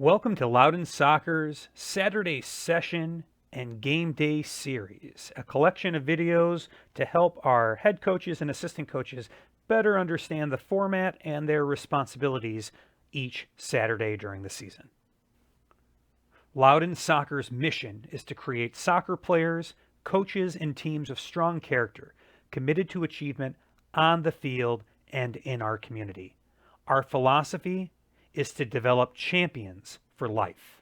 Welcome to Loudoun Soccer's Saturday Session and Game Day Series, a collection of videos to help our head coaches and assistant coaches better understand the format and their responsibilities each Saturday during the season. Loudoun Soccer's mission is to create soccer players, coaches, and teams of strong character, committed to achievement on the field and in our community. Our philosophy is to develop champions for life.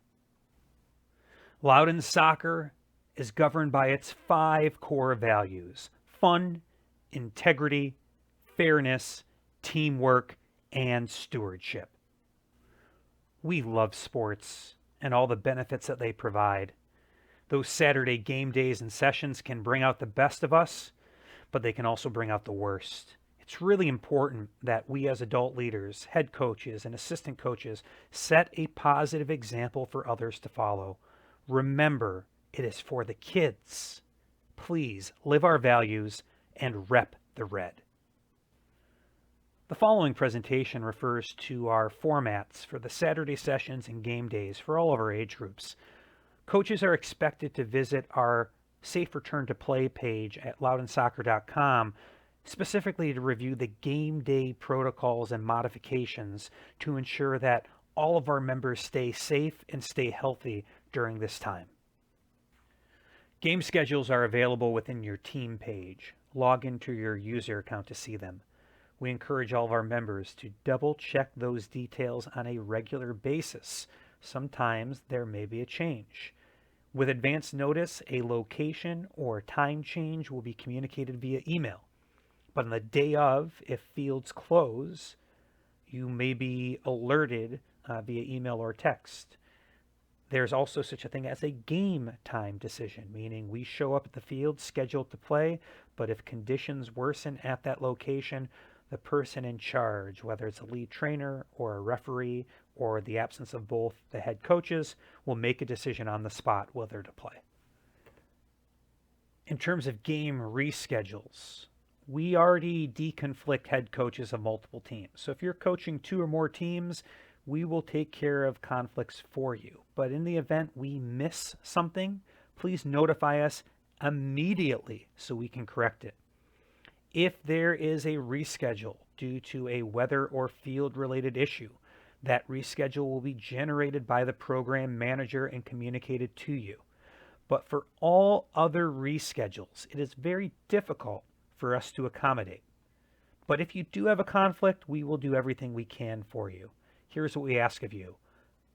Loudoun Soccer is governed by its 5 core values: fun, integrity, fairness, teamwork, and stewardship. We love sports and all the benefits that they provide. Those Saturday game days and sessions can bring out the best of us, but they can also bring out the worst. It's really important that we as adult leaders, head coaches, and assistant coaches set a positive example for others to follow. Remember, it is for the kids. Please live our values and rep the red. The following presentation refers to our formats for the Saturday sessions and game days for all of our age groups. Coaches are expected to visit our Safe Return to Play page at loudonsoccer.com specifically to review the game day protocols and modifications to ensure that all of our members stay safe and stay healthy during this time. Game schedules are available within your team page. Log into your user account to see them. We encourage all of our members to double check those details on a regular basis. Sometimes there may be a change. With advance notice, a location or time change will be communicated via email. But on the day of, if fields close, you may be alerted via email or text. There's also such a thing as a game time decision, meaning we show up at the field scheduled to play, but if conditions worsen at that location, the person in charge, whether it's a lead trainer or a referee or the absence of both the head coaches, will make a decision on the spot whether to play. In terms of game reschedules, we already deconflict head coaches of multiple teams. So if you're coaching 2 or more teams, we will take care of conflicts for you. But in the event we miss something, please notify us immediately so we can correct it. If there is a reschedule due to a weather or field-related issue, that reschedule will be generated by the program manager and communicated to you. But for all other reschedules, it is very difficult for us to accommodate. But if you do have a conflict, we will do everything we can for you. Here's what we ask of you.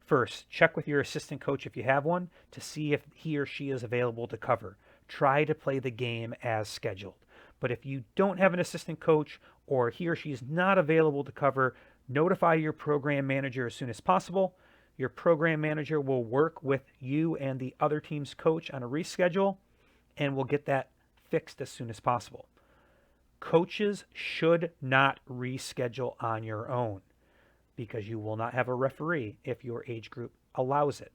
First, check with your assistant coach if you have one to see if he or she is available to cover. Try to play the game as scheduled. But if you don't have an assistant coach or he or she is not available to cover, notify your program manager as soon as possible. Your program manager will work with you and the other team's coach on a reschedule, and we'll get that fixed as soon as possible. Coaches should not reschedule on your own because you will not have a referee if your age group allows it.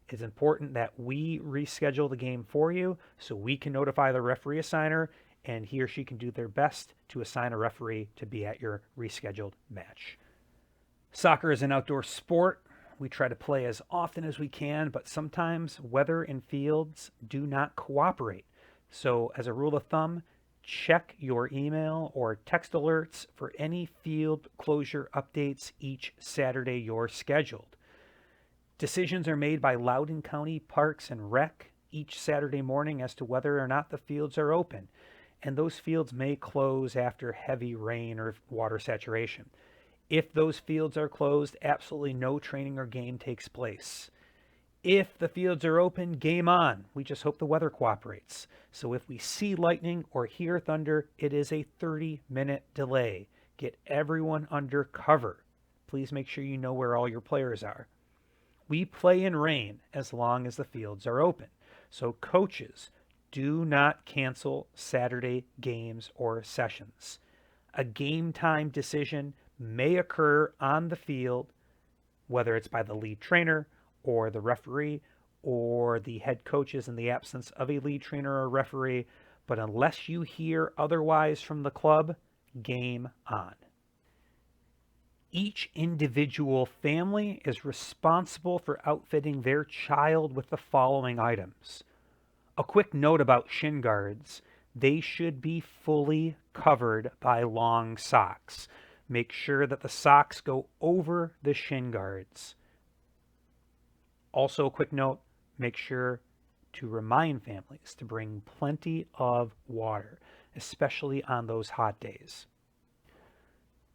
It's important that we reschedule the game for you so we can notify the referee assigner and he or she can do their best to assign a referee to be at your rescheduled match. Soccer is an outdoor sport. We try to play as often as we can, but sometimes weather and fields do not cooperate. So as a rule of thumb, check your email or text alerts for any field closure updates each Saturday you're scheduled. Decisions are made by Loudoun County Parks and Rec each Saturday morning as to whether or not the fields are open, and those fields may close after heavy rain or water saturation. If those fields are closed, absolutely no training or game takes place. If the fields are open, game on. We just hope the weather cooperates. So if we see lightning or hear thunder, it is a 30-minute delay. Get everyone under cover. Please make sure you know where all your players are. We play in rain as long as the fields are open. So coaches, do not cancel Saturday games or sessions. A game time decision may occur on the field, whether it's by the lead trainer or the referee or the head coaches in the absence of a lead trainer or referee, but unless you hear otherwise from the club, game on. Each individual family is responsible for outfitting their child with the following items. A quick note about shin guards. They should be fully covered by long socks. Make sure that the socks go over the shin guards. Also, a quick note, make sure to remind families to bring plenty of water, especially on those hot days.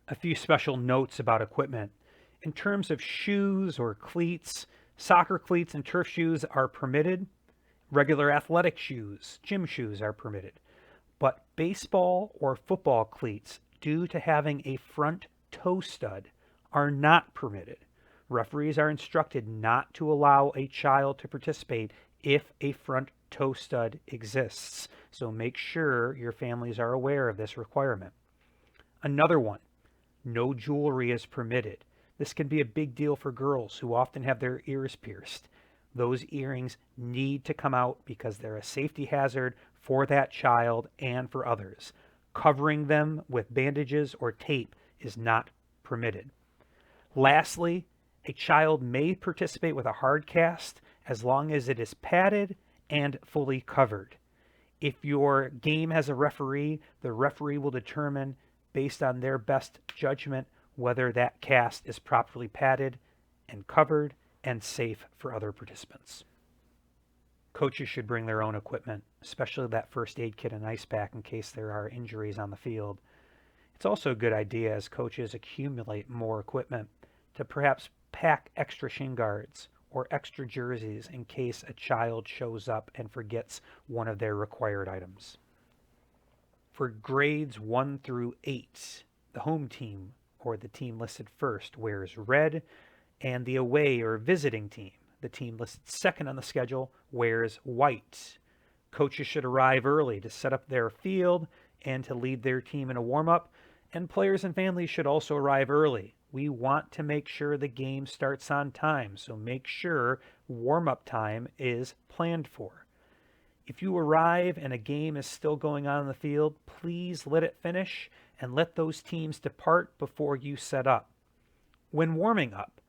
A few special notes about equipment. In terms of shoes or cleats, soccer cleats and turf shoes are permitted. Regular athletic shoes, gym shoes are permitted. But baseball or football cleats, due to having a front toe stud, are not permitted. Referees are instructed not to allow a child to participate if a front toe stud exists. So make sure your families are aware of this requirement. Another one, no jewelry is permitted. This can be a big deal for girls who often have their ears pierced. Those earrings need to come out because they're a safety hazard for that child and for others. Covering them with bandages or tape is not permitted. Lastly, a child may participate with a hard cast as long as it is padded and fully covered. If your game has a referee, the referee will determine, based on their best judgment, whether that cast is properly padded and covered and safe for other participants. Coaches should bring their own equipment, especially that first aid kit and ice pack in case there are injuries on the field. It's also a good idea as coaches accumulate more equipment to perhaps pack extra shin guards or extra jerseys in case a child shows up and forgets one of their required items. For grades 1 through 8, the home team, or the team listed first, wears red, and the away or visiting team, the team listed second on the schedule, wears white. Coaches should arrive early to set up their field and to lead their team in a warm-up, and players and families should also arrive early. We want to make sure the game starts on time, so make sure warm-up time is planned for. If you arrive and a game is still going on in the field, please let it finish and let those teams depart before you set up. When warming up,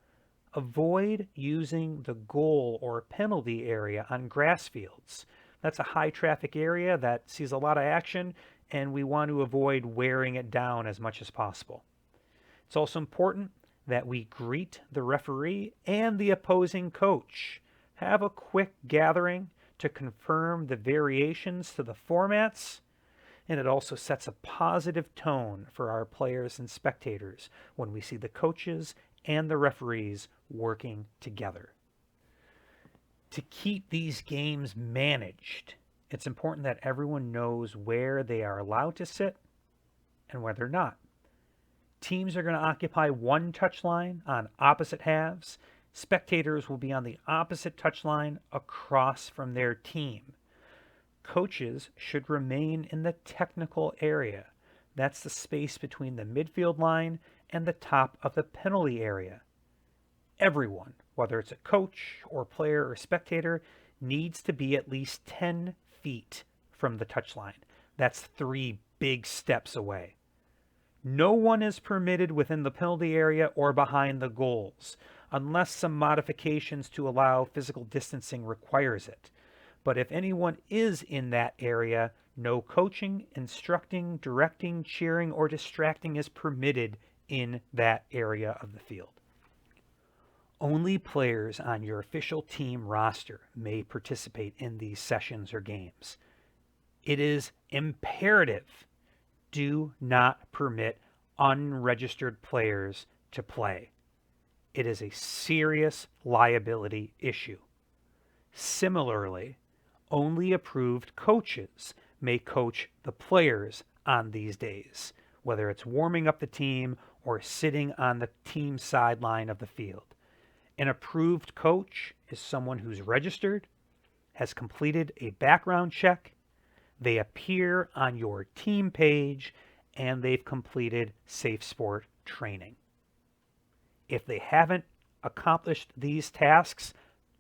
avoid using the goal or penalty area on grass fields. That's a high traffic area that sees a lot of action, and we want to avoid wearing it down as much as possible. It's also important that we greet the referee and the opposing coach. Have a quick gathering to confirm the variations to the formats, and it also sets a positive tone for our players and spectators when we see the coaches and the referees working together. To keep these games managed, it's important that everyone knows where they are allowed to sit and where they're not. Teams are going to occupy one touchline on opposite halves. Spectators will be on the opposite touchline across from their team. Coaches should remain in the technical area. That's the space between the midfield line and the top of the penalty area. Everyone, whether it's a coach or player or spectator, needs to be at least 10 feet from the touchline. That's 3 big steps away. No one is permitted within the penalty area or behind the goals, unless some modifications to allow physical distancing requires it. But if anyone is in that area, no coaching, instructing, directing, cheering, or distracting is permitted in that area of the field. Only players on your official team roster may participate in these sessions or games. It is imperative. Do not permit unregistered players to play. It is a serious liability issue. Similarly, only approved coaches may coach the players on these days, whether it's warming up the team or sitting on the team sideline of the field. An approved coach is someone who's registered, has completed a background check, they appear on your team page, and they've completed Safe Sport training. If they haven't accomplished these tasks,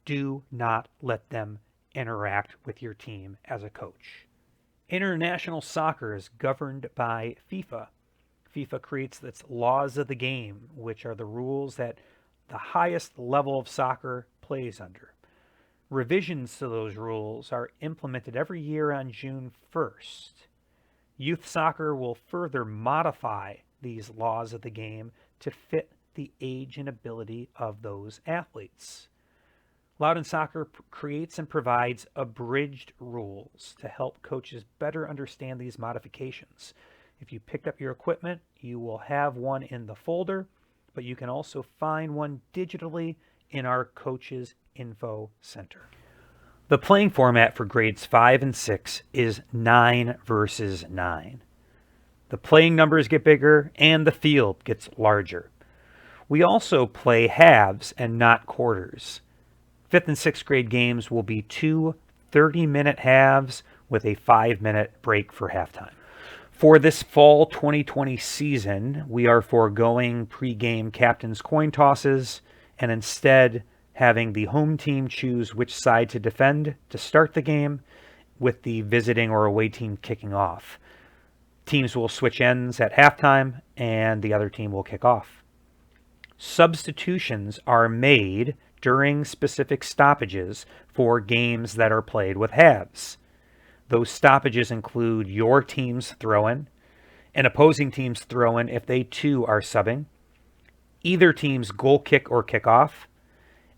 do not let them interact with your team as a coach. International soccer is governed by FIFA. FIFA creates its laws of the game, which are the rules that the highest level of soccer plays under. Revisions to those rules are implemented every year on June 1st. Youth soccer will further modify these laws of the game to fit the age and ability of those athletes. Loudoun Soccer creates and provides abridged rules to help coaches better understand these modifications. If you picked up your equipment, you will have one in the folder, but you can also find one digitally in our Coaches Info Center. The playing format for grades 5 and 6 is 9 versus 9. The playing numbers get bigger and the field gets larger. We also play halves and not quarters. 5th and 6th grade games will be 2 30-minute halves with a 5-minute break for halftime. For this fall 2020 season, we are foregoing pregame captain's coin tosses and instead having the home team choose which side to defend to start the game, with the visiting or away team kicking off. Teams will switch ends at halftime and the other team will kick off. Substitutions are made during specific stoppages for games that are played with halves. Those stoppages include your team's throw-in, an opposing team's throw-in if they too are subbing, either team's goal kick or kickoff,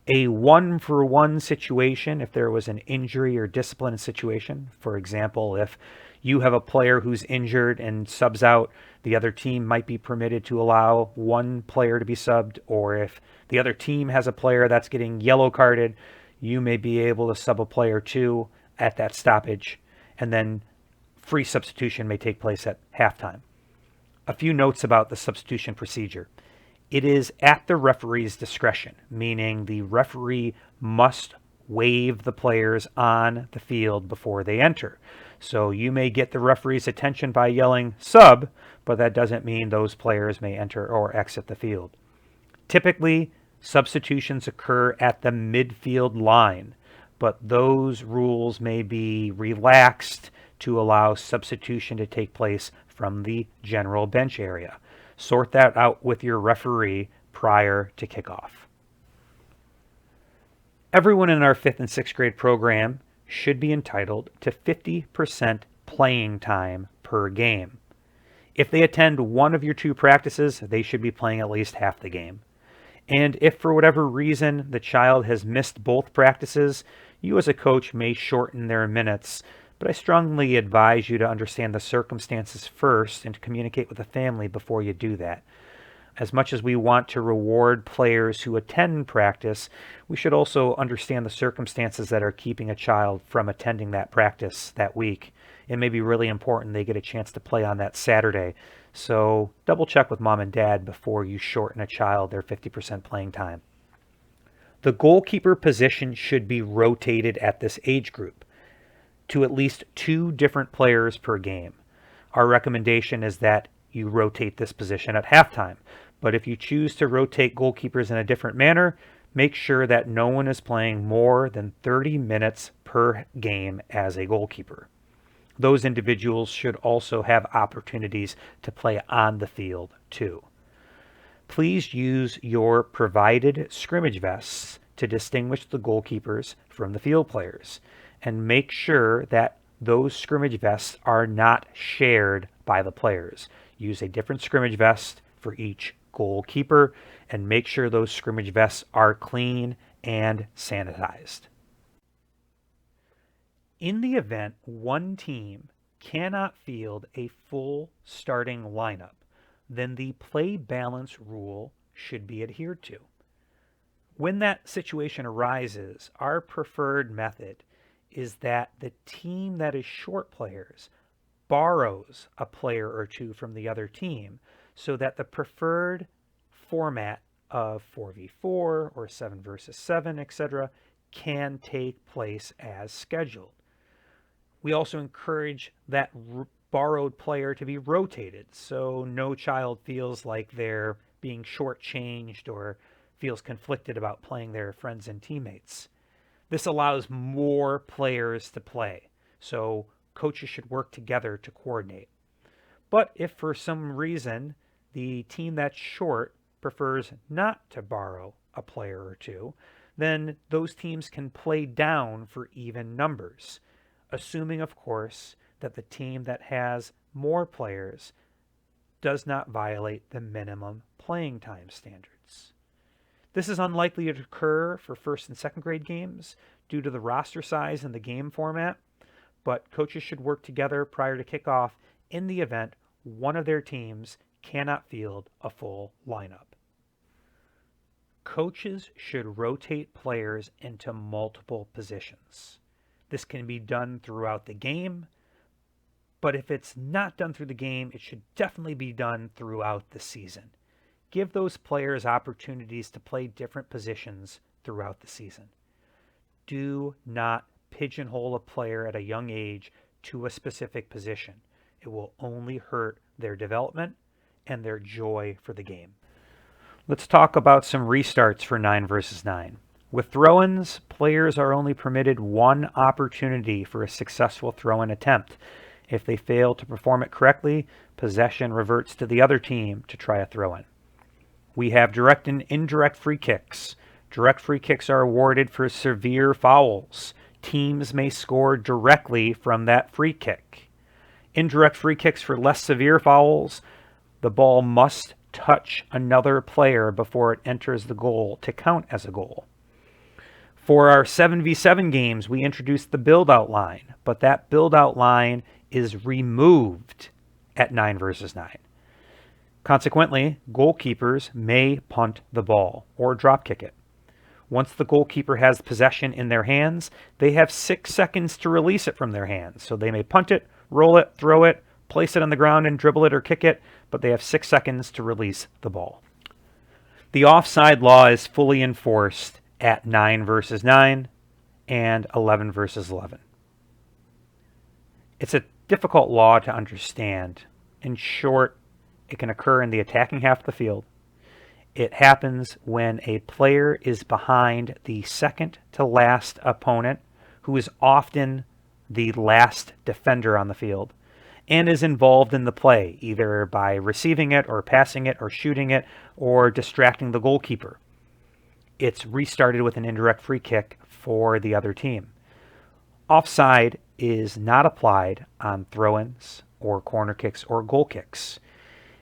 a 1-for-1 situation if there was an injury or discipline situation. For example, if you have a player who's injured and subs out, the other team might be permitted to allow one player to be subbed, or if the other team has a player that's getting yellow carded, you may be able to sub a player too at that stoppage, and then free substitution may take place at halftime. A few notes about the substitution procedure. It is at the referee's discretion, meaning the referee must wave the players on the field before they enter. So you may get the referee's attention by yelling sub, but that doesn't mean those players may enter or exit the field. Typically, substitutions occur at the midfield line, but those rules may be relaxed to allow substitution to take place from the general bench area. Sort that out with your referee prior to kickoff. Everyone in our 5th and 6th grade program should be entitled to 50% playing time per game. If they attend one of your 2 practices, they should be playing at least half the game. And if for whatever reason the child has missed both practices, you as a coach may shorten their minutes, but I strongly advise you to understand the circumstances first and to communicate with the family before you do that. As much as we want to reward players who attend practice, we should also understand the circumstances that are keeping a child from attending that practice that week. It may be really important they get a chance to play on that Saturday, so double check with mom and dad before you shorten a child their 50% playing time. The goalkeeper position should be rotated at this age group to at least 2 different players per game. Our recommendation is that you rotate this position at halftime, but if you choose to rotate goalkeepers in a different manner, make sure that no one is playing more than 30 minutes per game as a goalkeeper. Those individuals should also have opportunities to play on the field too. Please use your provided scrimmage vests to distinguish the goalkeepers from the field players, and make sure that those scrimmage vests are not shared by the players. Use a different scrimmage vest for each goalkeeper, and make sure those scrimmage vests are clean and sanitized. In the event one team cannot field a full starting lineup, then the play balance rule should be adhered to. When that situation arises, our preferred method is that the team that is short players borrows a player or 2 from the other team, so that the preferred format of 4v4 or 7 versus 7, etc., can take place as scheduled. We also encourage that borrowed player to be rotated, so no child feels like they're being shortchanged or feels conflicted about playing their friends and teammates. This allows more players to play, so coaches should work together to coordinate. But if for some reason the team that's short prefers not to borrow a player or two, then those teams can play down for even numbers, assuming, of course, that the team that has more players does not violate the minimum playing time standards. This is unlikely to occur for first and second grade games due to the roster size and the game format, but coaches should work together prior to kickoff in the event one of their teams cannot field a full lineup. Coaches should rotate players into multiple positions. This can be done throughout the game, but if it's not done through the game, it should definitely be done throughout the season. Give those players opportunities to play different positions throughout the season. Do not pigeonhole a player at a young age to a specific position. It will only hurt their development and their joy for the game. Let's talk about some restarts for 9 versus 9. With throw-ins, players are only permitted one opportunity for a successful throw-in attempt. If they fail to perform it correctly, possession reverts to the other team to try a throw-in. We have direct and indirect free kicks. Direct free kicks are awarded for severe fouls. Teams may score directly from that free kick. Indirect free kicks for less severe fouls. The ball must touch another player before it enters the goal to count as a goal. For our 7v7 games, we introduced the build-out line, but that build-out line is removed at 9 versus 9. Consequently, goalkeepers may punt the ball or drop kick it. Once the goalkeeper has possession in their hands, they have 6 seconds to release it from their hands. So they may punt it, roll it, throw it, place it on the ground and dribble it or kick it, but they have 6 seconds to release the ball. The offside law is fully enforced at 9 versus 9 and 11 versus 11. It's a difficult law to understand. In short, it can occur in the attacking half of the field. It happens when a player is behind the second to last opponent, who is often the last defender on the field, and is involved in the play, either by receiving it or passing it or shooting it or distracting the goalkeeper. It's restarted with an indirect free kick for the other team. Offside is not applied on throw-ins or corner kicks or goal kicks.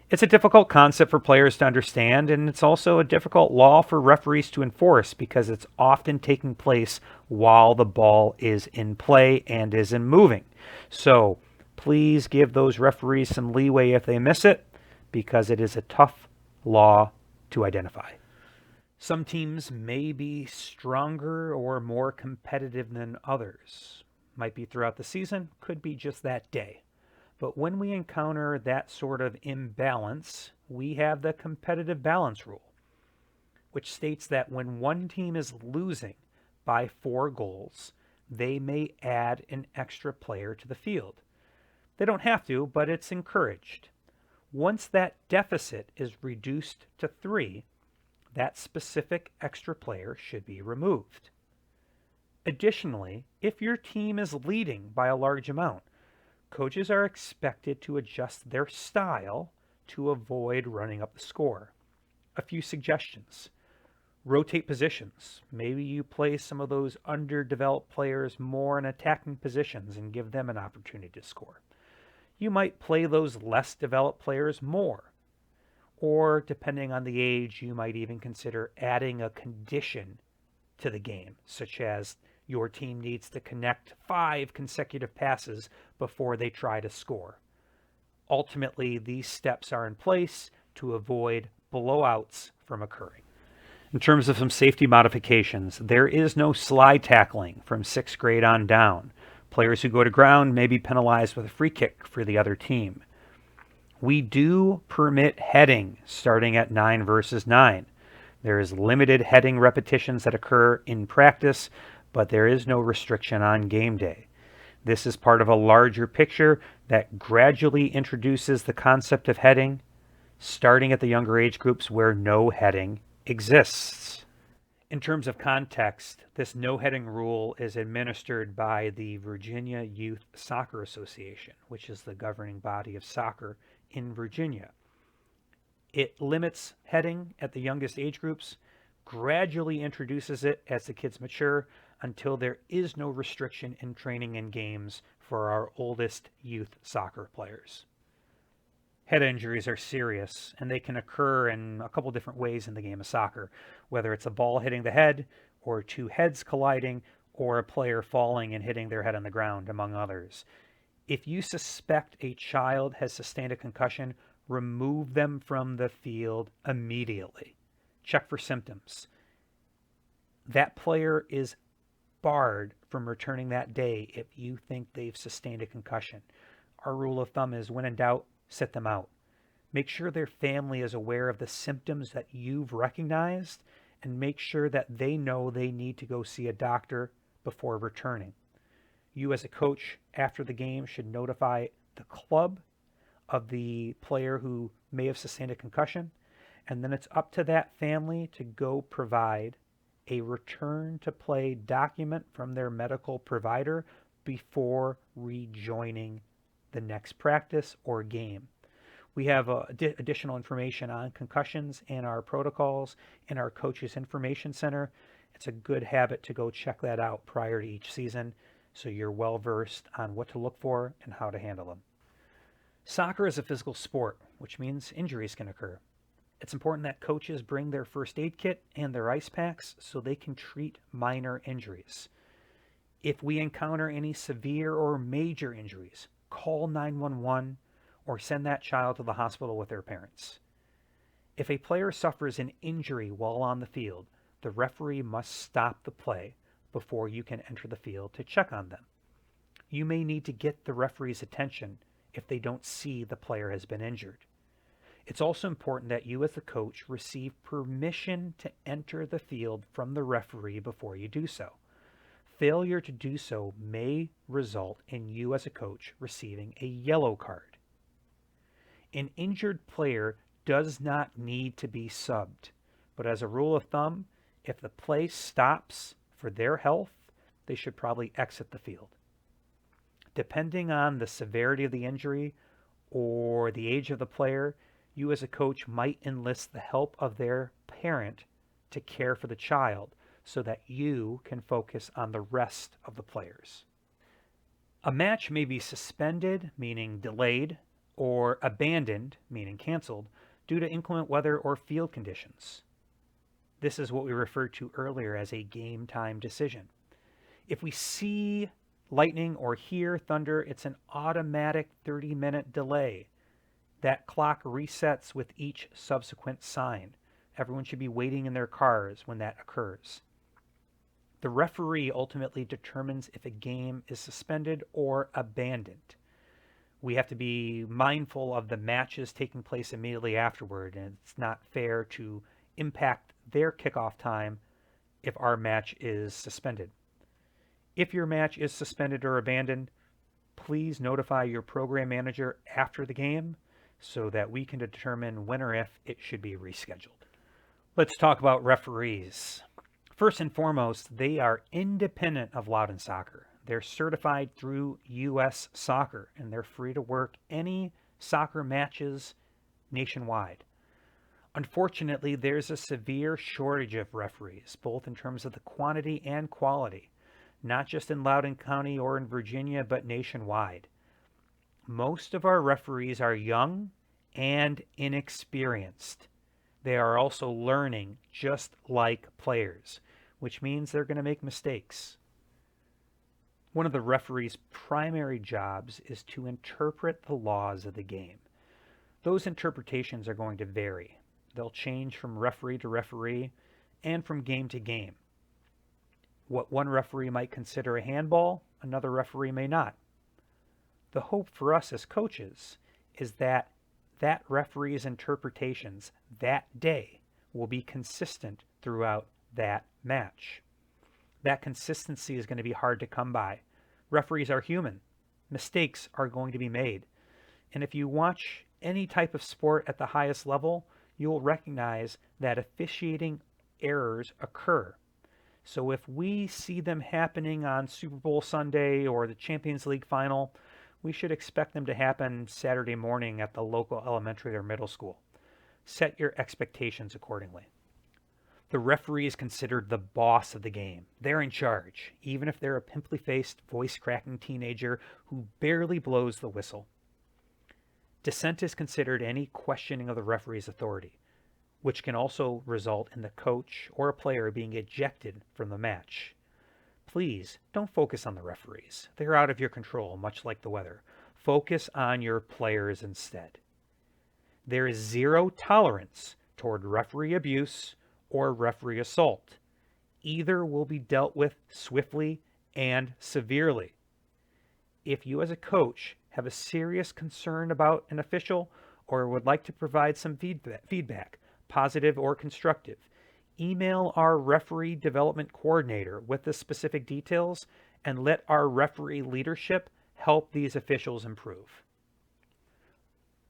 It's a difficult concept for players to understand, and it's also a difficult law for referees to enforce because it's often taking place while the ball is in play and isn't moving. So please give those referees some leeway if they miss it, because it is a tough law to identify. Some teams may be stronger or more competitive than others. Might be throughout the season, could be just that day. But when we encounter that sort of imbalance, we have the competitive balance rule, which states that when one team is losing by 4 goals, they may add an extra player to the field. They don't have to, but it's encouraged. Once that deficit is reduced to 3, that specific extra player should be removed. Additionally, if your team is leading by a large amount, coaches are expected to adjust their style to avoid running up the score. A few suggestions. Rotate positions. Maybe you play some of those underdeveloped players more in attacking positions and give them an opportunity to score. You might play those less developed players more. Or, depending on the age, you might even consider adding a condition to the game, such as your team needs to connect 5 consecutive passes before they try to score. Ultimately, these steps are in place to avoid blowouts from occurring. In terms of some safety modifications, there is no slide tackling from 6th grade on down. Players who go to ground may be penalized with a free kick for the other team. We do permit heading starting at 9 versus 9. There is limited heading repetitions that occur in practice, but there is no restriction on game day. This is part of a larger picture that gradually introduces the concept of heading, starting at the younger age groups where no heading exists. In terms of context, this no heading rule is administered by the Virginia Youth Soccer Association, which is the governing body of soccer in Virginia. It limits heading at the youngest age groups, gradually introduces it as the kids mature until there is no restriction in training and games for our oldest youth soccer players. Head injuries are serious, and they can occur in a couple different ways in the game of soccer, whether it's a ball hitting the head, or two heads colliding, or a player falling and hitting their head on the ground, among others. If you suspect a child has sustained a concussion, remove them from the field immediately. Check for symptoms. That player is barred from returning that day if you think they've sustained a concussion. Our rule of thumb is when in doubt, sit them out. Make sure their family is aware of the symptoms that you've recognized, and make sure that they know they need to go see a doctor before returning. You as a coach after the game should notify the club of the player who may have sustained a concussion, and then it's up to that family to go provide a return to play document from their medical provider before rejoining the next practice or game. We have additional information on concussions and our protocols in our Coaches Information Center. It's a good habit to go check that out prior to each season so you're well versed on what to look for and how to handle them. Soccer is a physical sport, which means injuries can occur. It's important that coaches bring their first aid kit and their ice packs so they can treat minor injuries. If we encounter any severe or major injuries, call 911 or send that child to the hospital with their parents. If a player suffers an injury while on the field, the referee must stop the play before you can enter the field to check on them. You may need to get the referee's attention if they don't see the player has been injured. It's also important that you as the coach receive permission to enter the field from the referee before you do so. Failure to do so may result in you as a coach receiving a yellow card. An injured player does not need to be subbed, but as a rule of thumb, if the play stops for their health, they should probably exit the field. Depending on the severity of the injury or the age of the player, you as a coach might enlist the help of their parent to care for the child so that you can focus on the rest of the players. A match may be suspended, meaning delayed, or abandoned, meaning canceled, due to inclement weather or field conditions. This is what we referred to earlier as a game time decision. If we see lightning or hear thunder, it's an automatic 30-minute delay. That clock resets with each subsequent sign. Everyone should be waiting in their cars when that occurs. The referee ultimately determines if a game is suspended or abandoned. We have to be mindful of the matches taking place immediately afterward, and it's not fair to impact their kickoff time if our match is suspended. If your match is suspended or abandoned, please notify your program manager after the game so that we can determine when or if it should be rescheduled. Let's talk about referees. First and foremost, they are independent of Loudoun Soccer. They're certified through US Soccer, and they're free to work any soccer matches nationwide. Unfortunately, there's a severe shortage of referees, both in terms of the quantity and quality, not just in Loudoun County or in Virginia, but nationwide. Most of our referees are young and inexperienced. They are also learning just like players, which means they're going to make mistakes. One of the referee's primary jobs is to interpret the laws of the game. Those interpretations are going to vary. They'll change from referee to referee and from game to game. What one referee might consider a handball, another referee may not. The hope for us as coaches is that that referee's interpretations that day will be consistent throughout that match. That consistency is going to be hard to come by. Referees are human. Mistakes are going to be made. And if you watch any type of sport at the highest level, you'll recognize that officiating errors occur. So if we see them happening on Super Bowl Sunday or the Champions League final, we should expect them to happen Saturday morning at the local elementary or middle school. Set your expectations accordingly. The referee is considered the boss of the game. They're in charge, even if they're a pimply-faced, voice-cracking teenager who barely blows the whistle. Dissent is considered any questioning of the referee's authority, which can also result in the coach or a player being ejected from the match. Please don't focus on the referees. They're out of your control, much like the weather. Focus on your players instead. There is zero tolerance toward referee abuse or referee assault. Either will be dealt with swiftly and severely. If you as a coach have a serious concern about an official or would like to provide some feedback, positive or constructive, email our referee development coordinator with the specific details and let our referee leadership help these officials improve.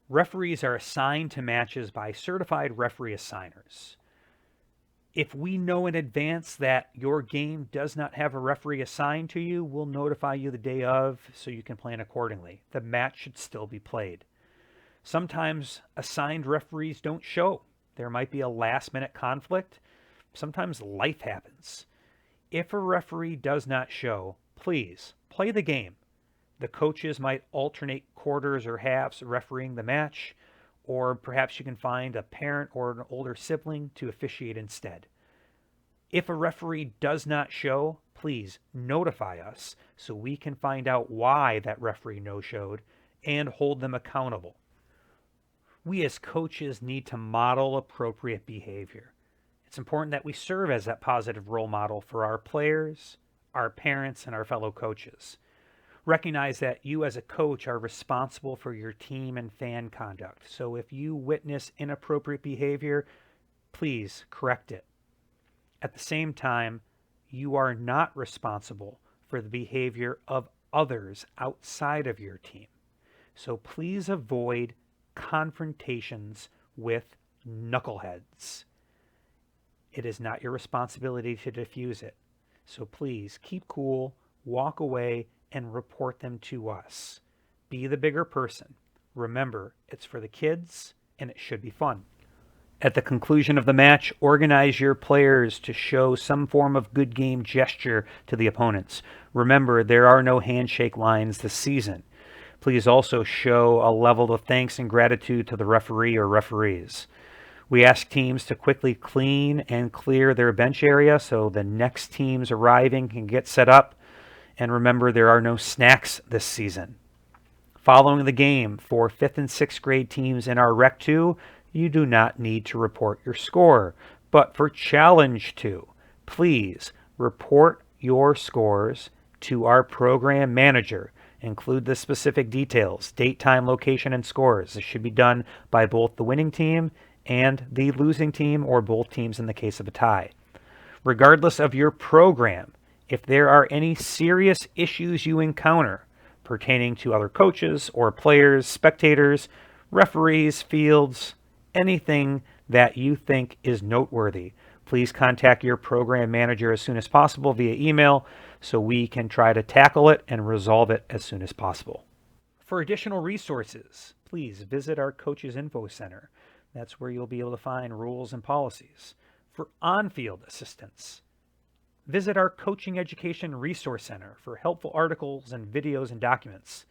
Referees are assigned to matches by certified referee assigners. If we know in advance that your game does not have a referee assigned to you, we'll notify you the day of so you can plan accordingly. The match should still be played. Sometimes assigned referees don't show. There might be a last-minute conflict. Sometimes life happens. If a referee does not show, please play the game. The coaches might alternate quarters or halves refereeing the match, or perhaps you can find a parent or an older sibling to officiate instead. If a referee does not show, please notify us so we can find out why that referee no-showed and hold them accountable. We as coaches need to model appropriate behavior. It's important that we serve as that positive role model for our players, our parents, and our fellow coaches. Recognize that you as a coach are responsible for your team and fan conduct. So if you witness inappropriate behavior, please correct it. At the same time, you are not responsible for the behavior of others outside of your team. So please avoid confrontations with knuckleheads. It is not your responsibility to diffuse it. So please keep cool, walk away, and report them to us. Be the bigger person. Remember, it's for the kids, and it should be fun. At the conclusion of the match, organize your players to show some form of good game gesture to the opponents. Remember, there are no handshake lines this season. Please also show a level of thanks and gratitude to the referee or referees. We ask teams to quickly clean and clear their bench area so the next teams arriving can get set up. And remember, there are no snacks this season. Following the game, for 5th and 6th grade teams in our Rec 2, you do not need to report your score. But for Challenge 2, please report your scores to our program manager. Include the specific details, date, time, location, and scores. This should be done by both the winning team and the losing team, or both teams in the case of a tie. Regardless of your program, if there are any serious issues you encounter pertaining to other coaches or players, spectators, referees, fields, anything that you think is noteworthy, please contact your program manager as soon as possible via email so we can try to tackle it and resolve it as soon as possible. For additional resources, please visit our Coaches Info Center. That's where you'll be able to find rules and policies. For on-field assistance, visit our Coaching Education Resource Center for helpful articles and videos and documents.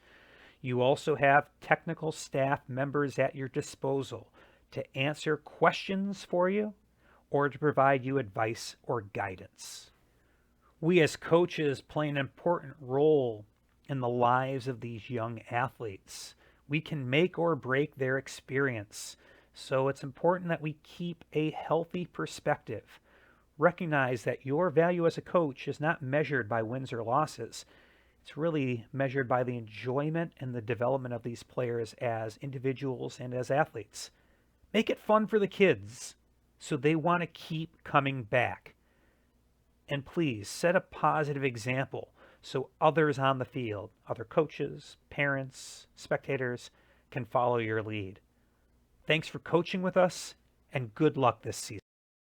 You also have technical staff members at your disposal to answer questions for you or to provide you advice or guidance. We as coaches play an important role in the lives of these young athletes. We can make or break their experience, so it's important that we keep a healthy perspective. Recognize that your value as a coach is not measured by wins or losses. It's really measured by the enjoyment and the development of these players as individuals and as athletes. Make it fun for the kids so they want to keep coming back. And please set a positive example so others on the field, other coaches, parents, spectators, can follow your lead. Thanks for coaching with us, and good luck this season.